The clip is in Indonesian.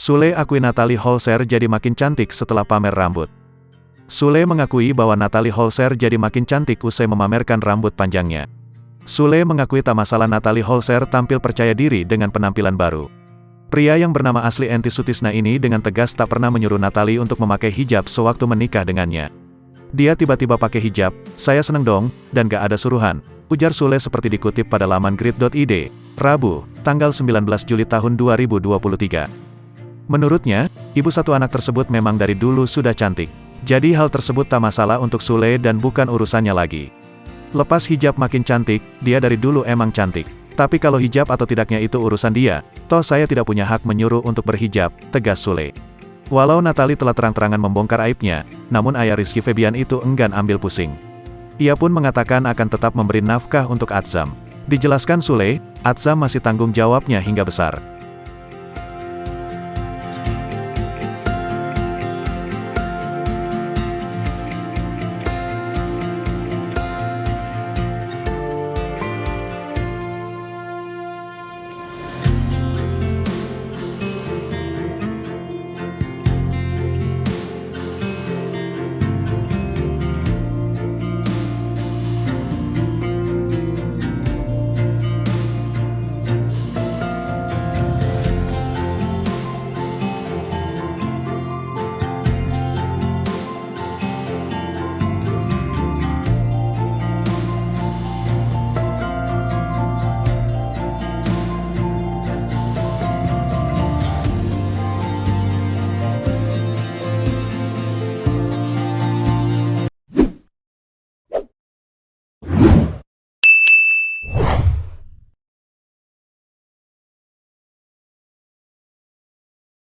Sule akui Natalie Holzer jadi makin cantik setelah pamer rambut. Sule mengakui bahwa Natalie Holzer jadi makin cantik usai memamerkan rambut panjangnya. Sule mengakui tak masalah Natalie Holzer tampil percaya diri dengan penampilan baru. Pria yang bernama asli Enti Sutisna ini dengan tegas tak pernah menyuruh Natalie untuk memakai hijab sewaktu menikah dengannya. Dia tiba-tiba pakai hijab, saya seneng dong, dan gak ada suruhan, ujar Sule seperti dikutip pada laman grid.id, Rabu, tanggal 19 Juli tahun 2023. Menurutnya, ibu satu anak tersebut memang dari dulu sudah cantik. Jadi hal tersebut tak masalah untuk Sule dan bukan urusannya lagi. Lepas hijab makin cantik, dia dari dulu emang cantik. Tapi kalau hijab atau tidaknya itu urusan dia, toh saya tidak punya hak menyuruh untuk berhijab, tegas Sule. Walau Natalie telah terang-terangan membongkar aibnya, namun ayah Rizky Febian itu enggan ambil pusing. Ia pun mengatakan akan tetap memberi nafkah untuk Atzam. Dijelaskan Sule, Atzam masih tanggung jawabnya hingga besar.